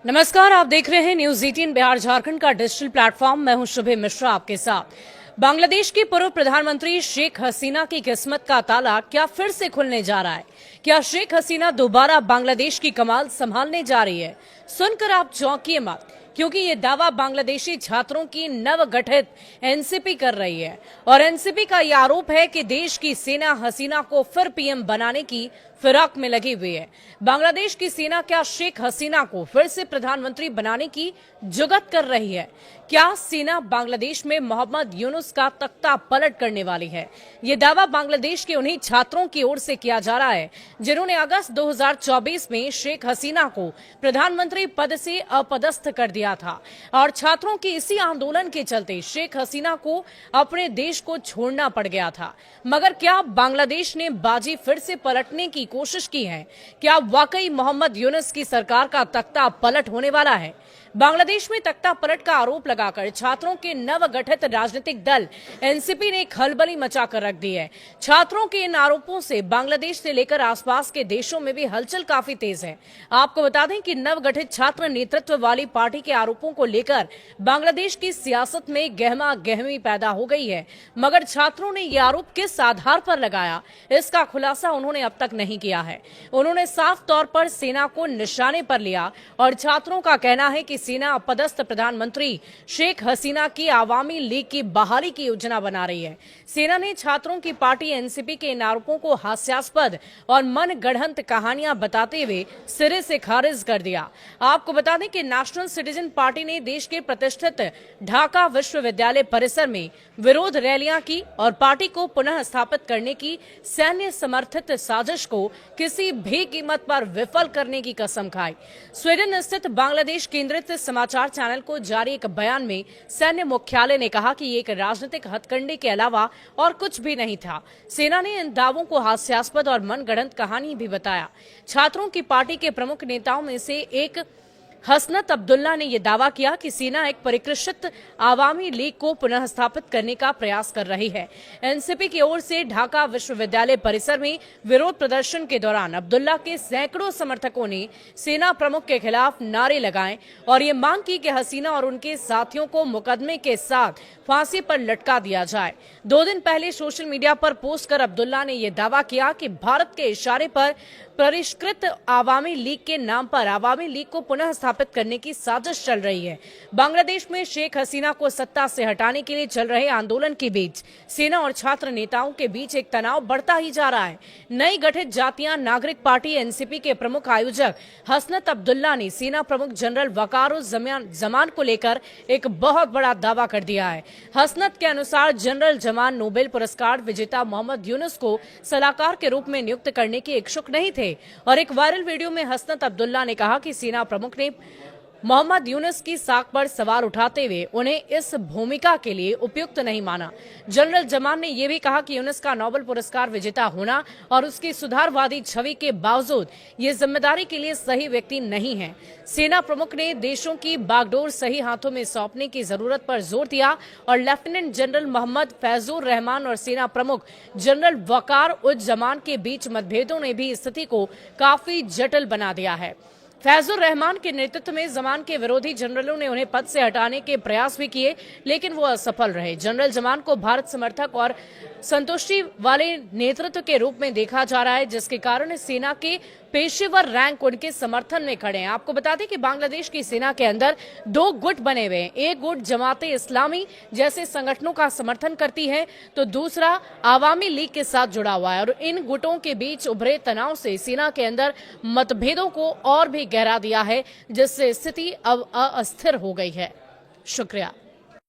नमस्कार, आप देख रहे हैं न्यूज 18 बिहार झारखंड का डिजिटल प्लेटफॉर्म। मैं हूं शुभे मिश्रा आपके साथ। बांग्लादेश की पूर्व प्रधानमंत्री शेख हसीना की किस्मत का ताला क्या फिर से खुलने जा रहा है? क्या शेख हसीना दोबारा बांग्लादेश की कमान संभालने जा रही है? सुनकर आप चौंकिए मत, क्योंकि ये दावा बांग्लादेशी छात्रों की नवगठित एनसीपी कर रही है। और एनसीपी का यह आरोप है कि देश की सेना हसीना को फिर पीएम बनाने की फिराक में लगी हुई है। बांग्लादेश की सेना क्या शेख हसीना को फिर से प्रधानमंत्री बनाने की जुगत कर रही है? क्या सेना बांग्लादेश में मोहम्मद यूनुस का तख्ता पलट करने वाली है? ये दावा बांग्लादेश के उन्हीं छात्रों की ओर से किया जा रहा है जिन्होंने अगस्त 2024 में शेख हसीना को प्रधानमंत्री पद से अपदस्थ कर दिया था। और छात्रों के इसी आंदोलन के चलते शेख हसीना को अपने देश को छोड़ना पड़ गया था। मगर क्या बांग्लादेश ने बाजी फिर से पलटने की कोशिश की है? क्या वाकई मोहम्मद यूनुस की सरकार का तख्ता पलट होने वाला है? बांग्लादेश में तख्ता पलट का आरोप लगाकर छात्रों के नवगठित राजनीतिक दल एनसीपी ने खलबली मचाकर रख दी है। छात्रों के इन आरोपों से बांग्लादेश से लेकर आसपास के देशों में भी हलचल काफी तेज है। आपको बता दें कि नवगठित छात्र नेतृत्व वाली पार्टी के आरोपों को लेकर बांग्लादेश की सियासत में गहमा गहमी पैदा हो गई है। मगर छात्रों ने ये आरोप किस आधार पर लगाया, इसका खुलासा उन्होंने अब तक नहीं किया है। उन्होंने साफ तौर पर सेना को निशाने पर लिया और छात्रों का कहना है कि सेना अपदस्थ प्रधानमंत्री शेख हसीना की आवामी लीग की बहाली की योजना बना रही है। सेना ने छात्रों की पार्टी एनसीपी के इन आरोपों को हास्यास्पद और मनगढ़ंत कहानियां बताते हुए सिरे से खारिज कर दिया। आपको बता दें कि नेशनल सिटीजन पार्टी ने देश के प्रतिष्ठित ढाका विश्वविद्यालय परिसर में विरोध रैलियां की और पार्टी को पुनः स्थापित करने की सैन्य समर्थित साजिश को किसी भी कीमत पर विफल करने की कसम खाई। स्वीडन स्थित बांग्लादेश केंद्रित समाचार चैनल को जारी एक बयान में सैन्य मुख्यालय ने कहा कि ये एक राजनीतिक हथकंडे के अलावा और कुछ भी नहीं था। सेना ने इन दावों को हास्यास्पद और मनगढ़ंत कहानी भी बताया। छात्रों की पार्टी के प्रमुख नेताओं में से एक हसनत अब्दुल्ला ने यह दावा किया कि सेना एक परिष्कृत आवामी लीग को पुनः स्थापित करने का प्रयास कर रही है। एनसीपी की ओर से ढाका विश्वविद्यालय परिसर में विरोध प्रदर्शन के दौरान अब्दुल्ला के सैकड़ों समर्थकों ने सेना प्रमुख के खिलाफ नारे लगाए और ये मांग की कि हसीना और उनके साथियों को मुकदमे के साथ फांसी पर लटका दिया जाए। 2 दिन पहले सोशल मीडिया पर पोस्ट कर अब्दुल्ला ने यह दावा किया कि भारत के इशारे पर परिष्कृत आवामी लीग के नाम पर आवामी लीग को पुनः स्थापित करने की साजिश चल रही है। बांग्लादेश में शेख हसीना को सत्ता से हटाने के लिए चल रहे आंदोलन के बीच सेना और छात्र नेताओं के बीच एक तनाव बढ़ता ही जा रहा है। नई गठित जातीय नागरिक पार्टी एनसीपी के प्रमुख आयोजक हसनत अब्दुल्ला ने सेना प्रमुख जनरल वकारुज़्ज़मान को लेकर एक बहुत बड़ा दावा कर दिया है। हसनत के अनुसार जनरल जमान नोबेल पुरस्कार विजेता मोहम्मद यूनुस को सलाहकार के रूप में नियुक्त करने के इच्छुक नहीं थे। और एक वायरल वीडियो में हसनत अब्दुल्ला ने कहा कि सेना प्रमुख ने मोहम्मद यूनुस की साख पर सवाल उठाते हुए उन्हें इस भूमिका के लिए उपयुक्त नहीं माना। जनरल जमान ने यह भी कहा कि यूनुस का नोबेल पुरस्कार विजेता होना और उसकी सुधारवादी छवि के बावजूद ये जिम्मेदारी के लिए सही व्यक्ति नहीं है। सेना प्रमुख ने देशों की बागडोर सही हाथों में सौंपने की जरूरत पर जोर दिया और लेफ्टिनेंट जनरल मोहम्मद फैजुर रहमान और सेना प्रमुख जनरल वकारुज़्ज़मान के बीच मतभेदों ने भी स्थिति को काफी जटिल बना दिया है। फैजुर रहमान के नेतृत्व में जमान के विरोधी जनरलों ने उन्हें पद से हटाने के प्रयास भी किए, लेकिन वो असफल रहे। जनरल जमान को भारत समर्थक और संतुष्टि वाले नेतृत्व के रूप में देखा जा रहा है, जिसके कारण सेना के पेशेवर रैंक उनके समर्थन में खड़े हैं। आपको बता दें कि बांग्लादेश की सेना के अंदर 2 गुट बने हुए हैं। एक गुट जमाते इस्लामी जैसे संगठनों का समर्थन करती है, तो दूसरा आवामी लीग के साथ जुड़ा हुआ है। और इन गुटों के बीच उभरे तनाव से सेना के अंदर मतभेदों को और भी गहरा दिया है, जिससे स्थिति अब अस्थिर हो गई है। शुक्रिया।